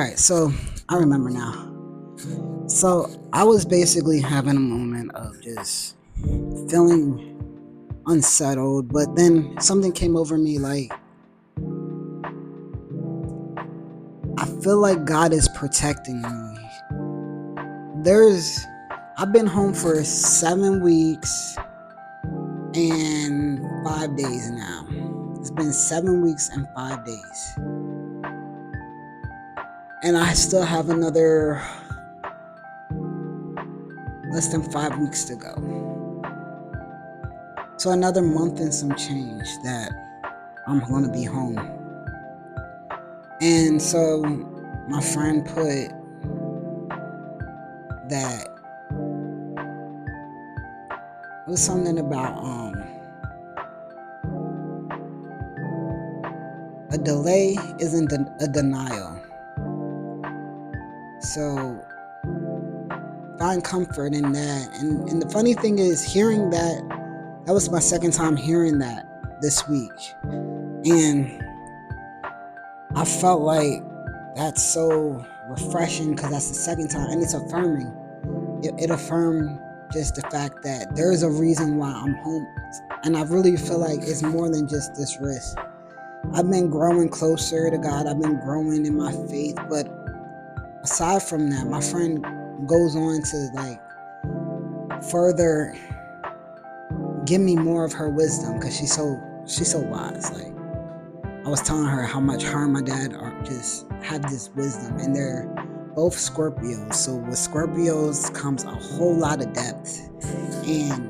right, so I remember now. So I was basically having a moment of just feeling unsettled, but then something came over me like I feel like God is protecting me. There's I've been home for 7 weeks and 5 days now. It's been 7 weeks and 5 days. And I still have another less than 5 weeks to go. So another month and some change that I'm gonna be home. And so my friend put that it was something about a delay isn't a denial. So find comfort in that. And the funny thing is hearing that was my second time hearing that this week. And I felt like that's so refreshing because that's the second time and it's affirming. It affirmed just the fact that there's a reason why I'm home. And I really feel like it's more than just this risk. I've been growing closer to God. I've been growing in my faith. But aside from that, my friend goes on to further give me more of her wisdom because she's so wise. Like I was telling her how much her and my dad are just have this wisdom, and they're both Scorpios. So with Scorpios comes a whole lot of depth, and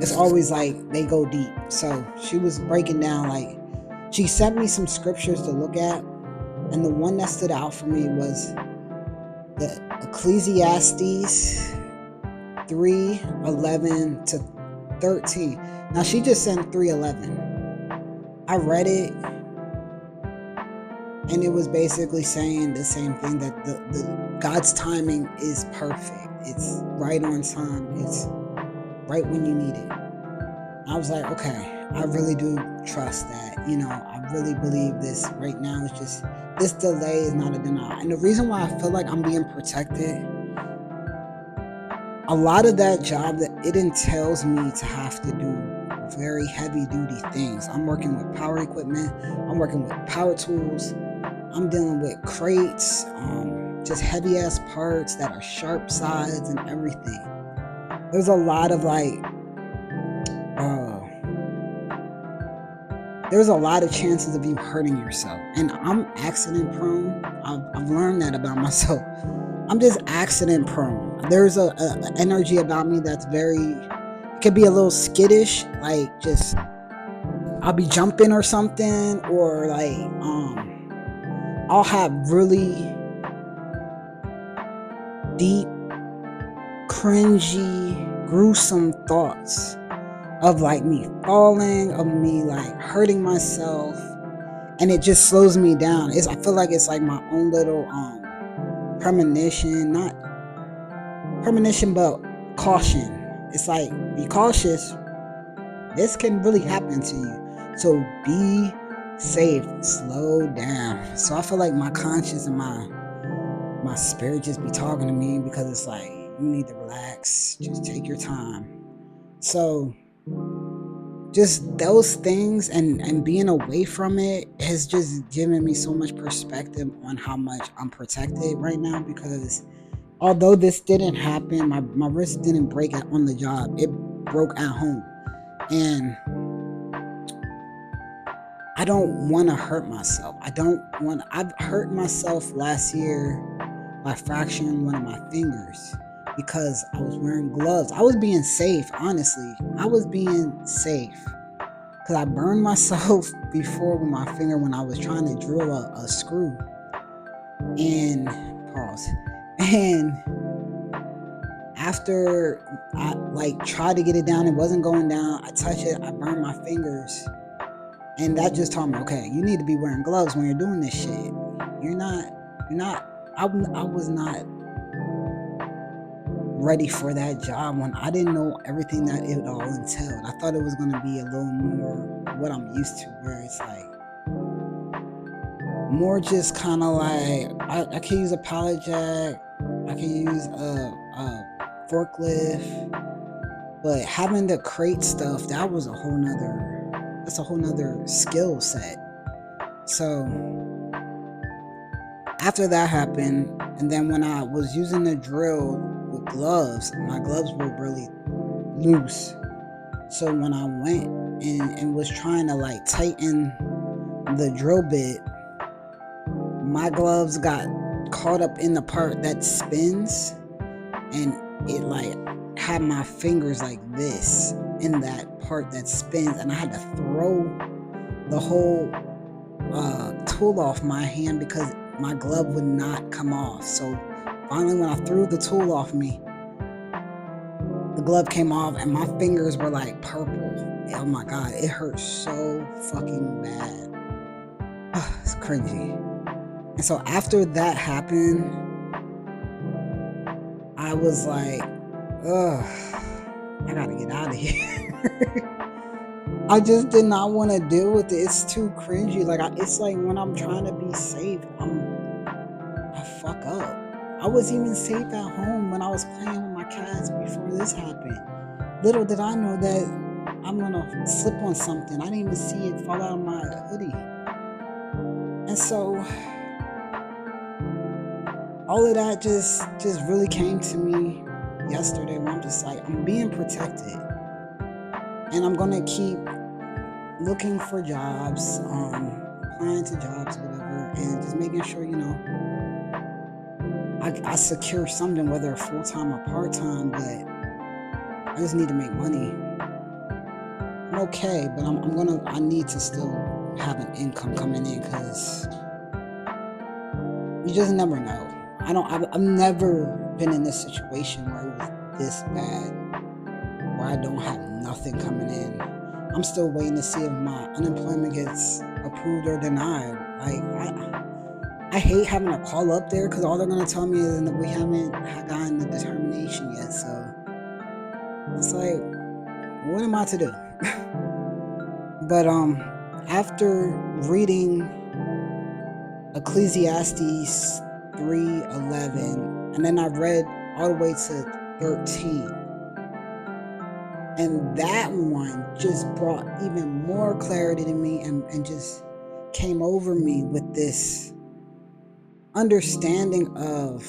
it's always like they go deep. So she was breaking down she sent me some scriptures to look at, and the one that stood out for me was the Ecclesiastes 3:11 to 13. Now she just sent 3:11. I read it, and it was basically saying the same thing, that the God's timing is perfect. It's right on time. It's right when you need it. I was like, okay, I really do trust that. I really believe this right now is just this delay is not a denial. And the reason why I feel like I'm being protected, a lot of that job that it entails me to have to do very heavy duty things. I'm working with power equipment. I'm working with power tools. I'm dealing with crates, just heavy ass parts that are sharp sides and everything. There's a lot of uh, there's a lot of chances of you hurting yourself. And I'm accident prone. I've learned that about myself. I'm just accident prone. There's a energy about me that's it could be a little skittish, like just I'll be jumping or something, or I'll have really deep, cringy, gruesome thoughts of me falling, of me hurting myself, and it just slows me down. I feel like it's like my own little premonition, not premonition, but caution. It's like, be cautious. This can really happen to you. So be safe. Slow down. So I feel like my conscience and my spirit just be talking to me, because it's like, you need to relax. Just take your time. So just those things and being away from it has just given me so much perspective on how much I'm protected right now, because although this didn't happen, my wrist didn't break on the job. It broke at home. And I don't want to hurt myself. I've hurt myself last year by fracturing one of my fingers because I was wearing gloves. I was being safe, honestly. I was being safe because I burned myself before with my finger when I was trying to drill a screw. And pause. And after I tried to get it down, it wasn't going down. I touched it, I burned my fingers. And that just taught me, okay, you need to be wearing gloves when you're doing this shit. I was not ready for that job when I didn't know everything that it all entailed. I thought it was going to be a little more what I'm used to, where it's like more just kind of like I can use a pallet jack, I can use a forklift, but having to crate stuff, that's a whole nother skill set. So after that happened, and then when I was using the drill with gloves, my gloves were really loose. So when I went and was trying to like tighten the drill bit, my gloves got caught up in the part that spins, and it like had my fingers like this in that part that spins, and I had to throw the whole tool off my hand because my glove would not come off. So finally, when I threw the tool off me, the glove came off and my fingers were like purple. Oh my god, it hurt so fucking bad. It's cringy. And so after that happened, I was like, ugh, I gotta get out of here. I just did not want to deal with it. It's too cringy. It's like when I'm trying to be safe, I fuck up. I was even safe at home when I was playing with my cats before this happened. Little did I know that I'm gonna slip on something. I didn't even see it fall out of my hoodie. And so all of that just really came to me yesterday when I'm just like, I'm being protected. And I'm gonna keep looking for jobs, applying to jobs, whatever, and just making sure, I secure something, whether full-time or part-time, but I just need to make money. I'm okay, but I need to still have an income coming in, because you just never know. I've never been in this situation where it was this bad, where I don't have nothing coming in. I'm still waiting to see if my unemployment gets approved or denied. I hate having to call up there, because all they're gonna tell me is that we haven't gotten the determination yet. So it's like, what am I to do? But after reading Ecclesiastes 3:11, and then I read all the way to 13. And that one just brought even more clarity to me, and just came over me with this understanding of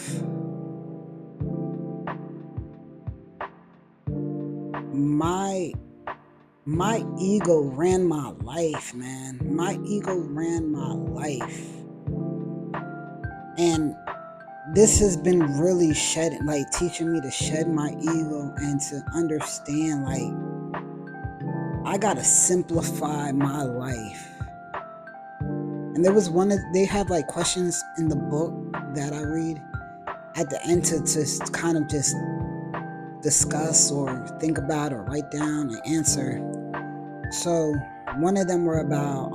my ego ran my life, man. My ego ran my life. And this has been really teaching me to shed my ego and to understand, I gotta simplify my life. And there was they have questions in the book that I read at the end to kind of just discuss or think about or write down and answer. So one of them were about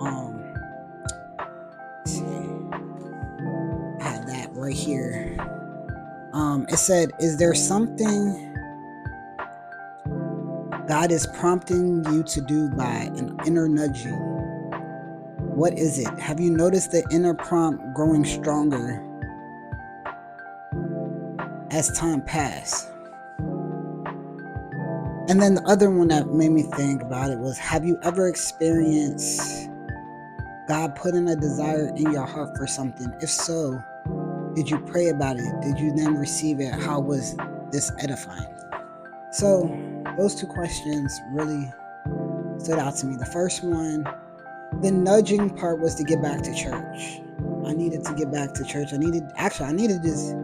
let's see, I had that right here. It said, is there something God is prompting you to do by an inner nudging? What is it? Have you noticed the inner prompt growing stronger as time passed? And then the other one that made me think about it was, have you ever experienced God putting a desire in your heart for something? If so, did you pray about it? Did you then receive it? How was this edifying? So those two questions really stood out to me. The first one, the nudging part, was to get back to church. I needed to get back to church. I needed to just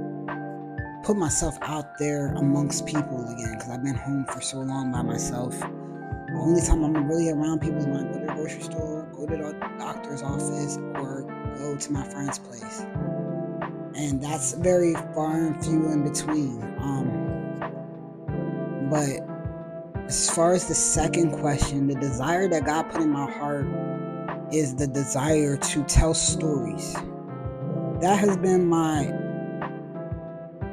put myself out there amongst people again, because I've been home for so long by myself. The only time I'm really around people is when I go to the grocery store, go to the doctor's office, or go to my friend's place. And that's very far and few in between. But as far as the second question, the desire that God put in my heart is the desire to tell stories. That has been my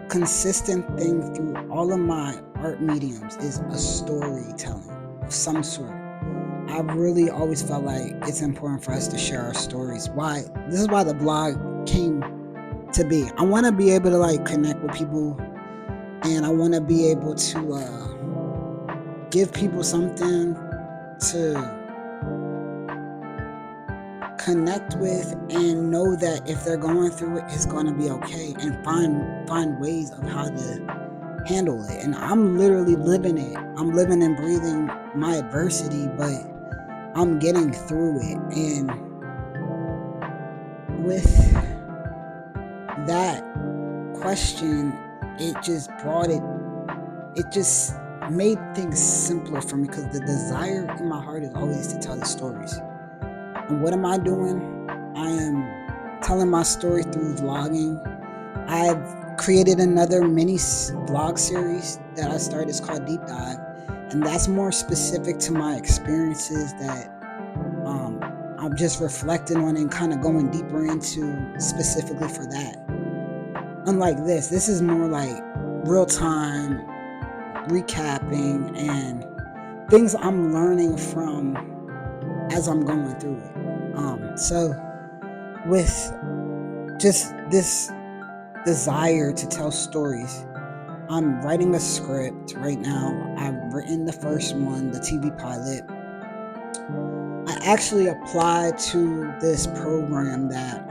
consistent thing through all of my art mediums, is a storytelling of some sort. I really always felt like it's important for us to share our stories. Why? This is why the blog came to be. I want to be able to like connect with people, and I want to be able to give people something to connect with and know that if they're going through it, it's going to be okay, and find ways of how to handle it. And I'm literally living it. I'm living and breathing my adversity, but I'm getting through it. And with that question, it just made things simpler for me, because the desire in my heart is always to tell the stories. And what am I doing? I am telling my story through vlogging. I've created another mini vlog series that I started. It's called Deep Dive, and that's more specific to my experiences that I'm just reflecting on and kind of going deeper into specifically for that. Unlike this is more like real time recapping and things I'm learning from as I'm going through it. So with just this desire to tell stories, I'm writing a script right now. I've written the first one, the TV pilot. I actually applied to this program that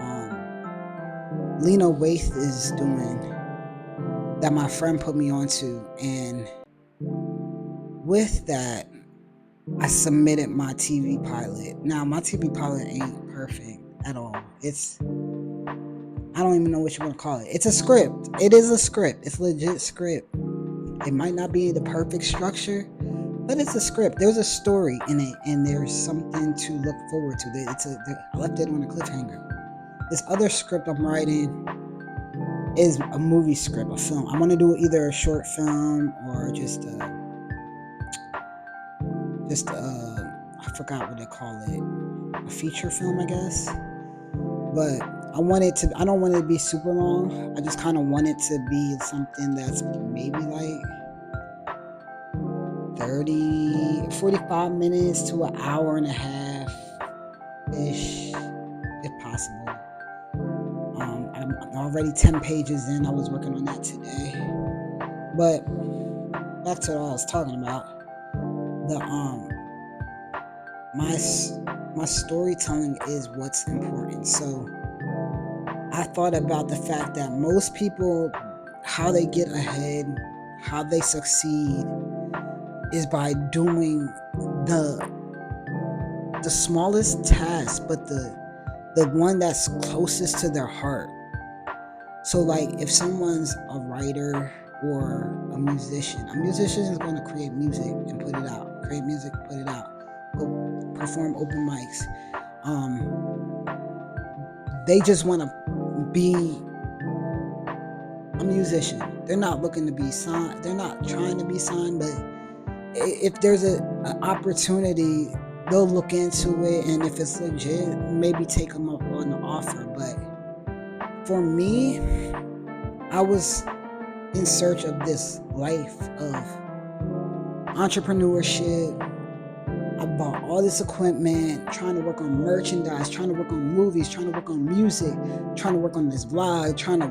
Lena Waithe is doing, that my friend put me onto, and with that, I submitted my TV pilot. Now, my TV pilot ain't perfect at all. I don't even know what you want to call it. It's a script. It is a script. It's a legit script. It might not be the perfect structure, but it's a script. There's a story in it, and there's something to look forward to. I left it on a cliffhanger. This other script I'm writing is a movie script, a film. I want to do either a short film or just I forgot what they call it, a feature film, I guess. But I don't want it to be super long. I just kind of want it to be something that's maybe like 45 minutes to an hour and a half ish, if possible. I'm already 10 pages in. I was working on that today. But back to what I was talking about. My storytelling is what's important. So I thought about the fact that most people, how they get ahead, how they succeed, is by doing the smallest task, but the one that's closest to their heart. So like if someone's a writer or a musician is going to create music and put it out, go perform open mics. They just want to be a musician. They're not looking to be signed. They're not trying to be signed, but if there's an opportunity, they'll look into it, and if it's legit, maybe take them up on the offer. But for me, I was in search of this life of entrepreneurship. I bought all this equipment, trying to work on merchandise, trying to work on movies, trying to work on music, trying to work on this vlog, trying to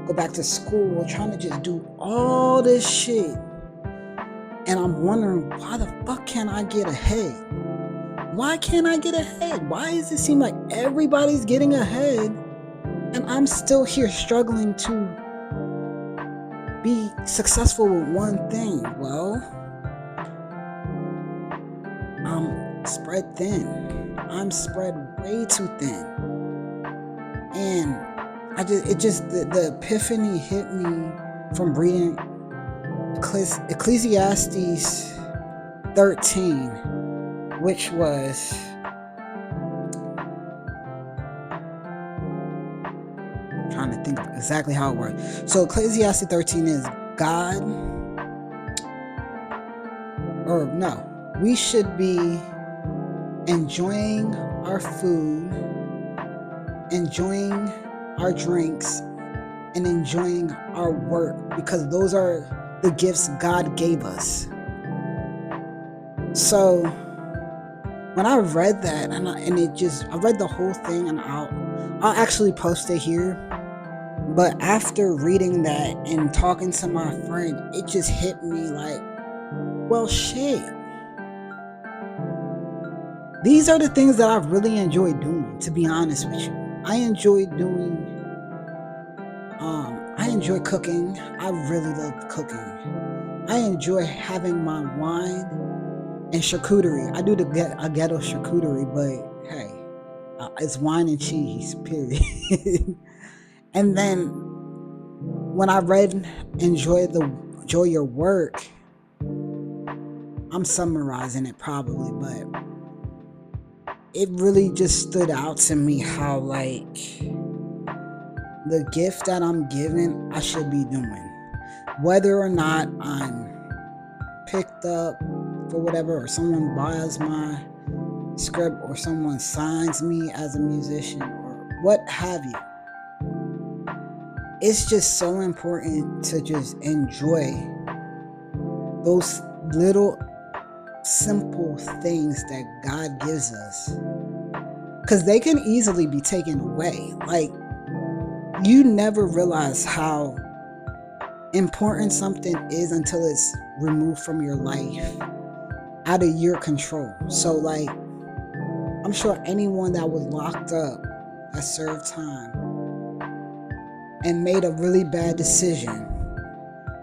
go back to school, trying to just do all this shit. And I'm wondering, why the fuck can't I get ahead? Why can't I get ahead? Why does it seem like everybody's getting ahead and I'm still here struggling to be successful with one thing? Well, I'm spread thin. I'm spread way too thin. And the epiphany hit me from reading Ecclesiastes 13, which was trying to think of exactly how it worked. So Ecclesiastes 13 is we should be enjoying our food, enjoying our drinks, and enjoying our work, because those are the gifts God gave us. So when I read that, and it just, I read the whole thing, and I'll actually post it here. But after reading that and talking to my friend, it just hit me like, well, shit. These are the things that I really enjoy doing, to be honest with you. I enjoy doing, I enjoy cooking. I really love cooking. I enjoy having my wine and charcuterie. I do a ghetto charcuterie, but hey, it's wine and cheese, period. And then when I read enjoy your work, I'm summarizing it probably, but it really just stood out to me how, like, the gift that I'm given, I should be doing. Whether or not I'm picked up for whatever, or someone buys my script, or someone signs me as a musician, or what have you. It's just so important to just enjoy those little simple things that God gives us, because they can easily be taken away. Like, you never realize how important something is until it's removed from your life, out of your control. So, like, I'm sure anyone that was locked up, that served time and made a really bad decision,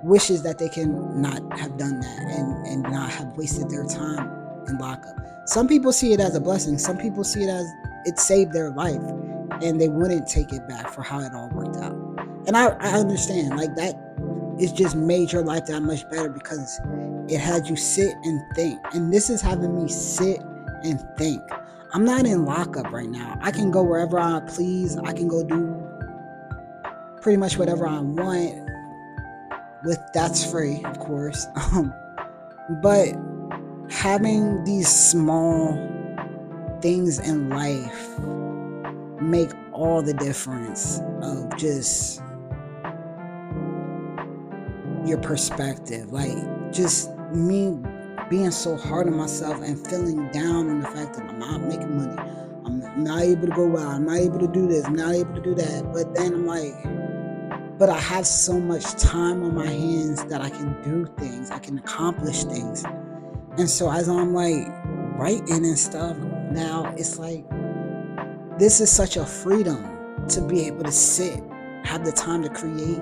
wishes that they can not have done that, and not have wasted their time in lockup. Some people see it as a blessing. Some people see it as it saved their life, and they wouldn't take it back for how it all worked out. And I understand, like, that it just made your life that much better, because it had you sit and think. And this is having me sit and think. I'm not in lockup right now. I can go wherever I please. I can go do pretty much whatever I want. That's free, of course. But having these small things in life make all the difference of just your perspective. Like, just me being so hard on myself and feeling down on the fact that I'm not making money, I'm not able to go out, I'm not able to do this, I'm not able to do that. But then I'm like, but I have so much time on my hands that I can do things, I can accomplish things. And so as I'm like writing and stuff now, it's like, this is such a freedom to be able to sit, have the time to create,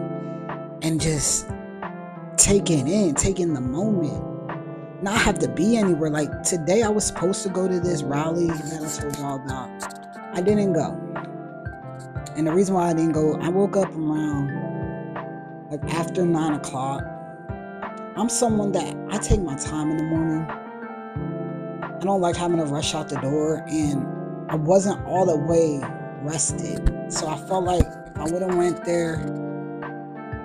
and just take it in, take in the moment, not have to be anywhere. Like, today I was supposed to go to this rally that I told y'all about. I didn't go. And the reason why I didn't go, I woke up around like after 9 o'clock. I'm someone that I take my time in the morning. I don't like having to rush out the door, and I wasn't all the way rested. So I felt like if I would have went there,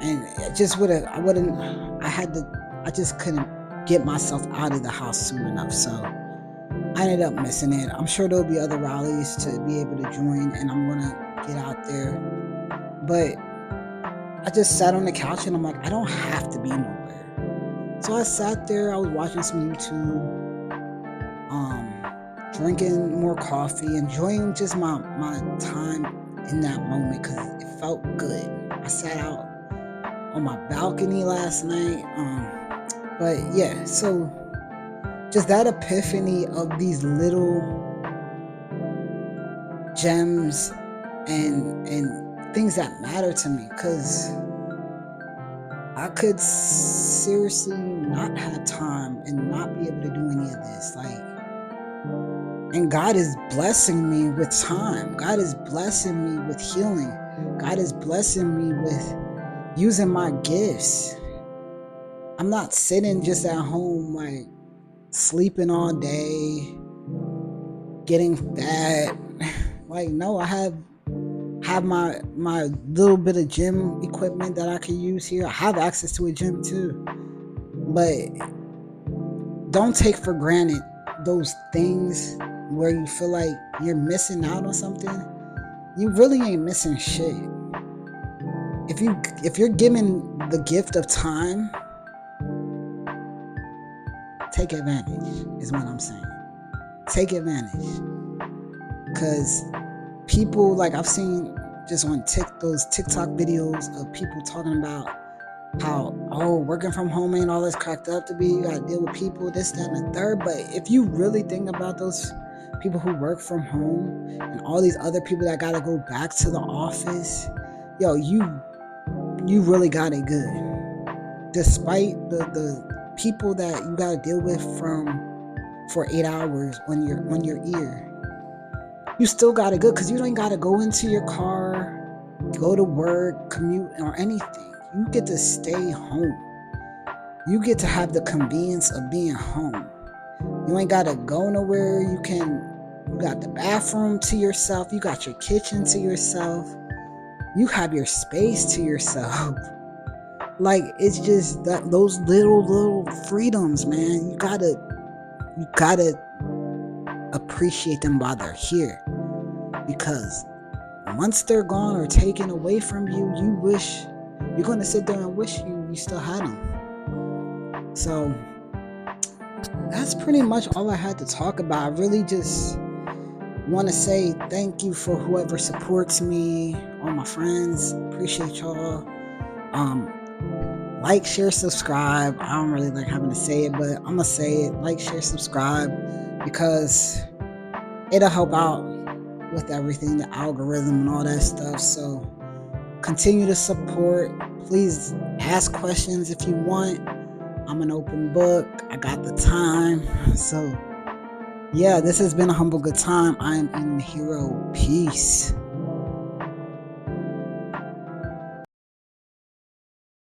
and it just would have, I just couldn't get myself out of the house soon enough. So I ended up missing it. I'm sure there'll be other rallies to be able to join, and I'm gonna get out there. But I just sat on the couch, and I'm like, I don't have to be nowhere. So I sat there, I was watching some YouTube, drinking more coffee, enjoying just my time in that moment, because it felt good. I sat out on my balcony last night. But yeah, so just that epiphany of these little gems and things that matter to me, because I could seriously not have time and not be able to do any of this. Like, and God is blessing me with time. God is blessing me with healing. God is blessing me with using my gifts. I'm not sitting just at home, like, sleeping all day, getting fat. Like, no, I have my little bit of gym equipment that I can use here. I have access to a gym too. But don't take for granted those things where you feel like you're missing out on something. You really ain't missing shit. If you're given the gift of time, take advantage, is what I'm saying. take advantage. Because people, like I've seen just on those TikTok videos of people talking about how, oh, working from home ain't all this cracked up to be. You gotta deal with people, this, that, and the third. But if you really think about those people who work from home and all these other people that gotta go back to the office, yo, you really got it good. Despite the people that you gotta deal with for 8 hours on your ear, you still got it good because you don't gotta go into your car, go to work, commute, or anything. You get to stay home. You get to have the convenience of being home. You ain't gotta go nowhere. You got the bathroom to yourself. You got your kitchen to yourself. You have your space to yourself. Like, it's just that those little freedoms, man. You gotta appreciate them while they're here, because once they're gone or taken away from you, you're gonna sit there and wish you still had them. So that's pretty much all I had to talk about. I really just want to say thank you for whoever supports me, all my friends. Appreciate y'all. Like, share, subscribe. I don't really like having to say it, but I'm gonna say it. Like, share, subscribe, because it'll help out with everything, the algorithm and all that stuff. So continue to support. Please ask questions if you want. I'm an open book. I got the time. So yeah, this has been a humble good time. I am in the hero. Peace.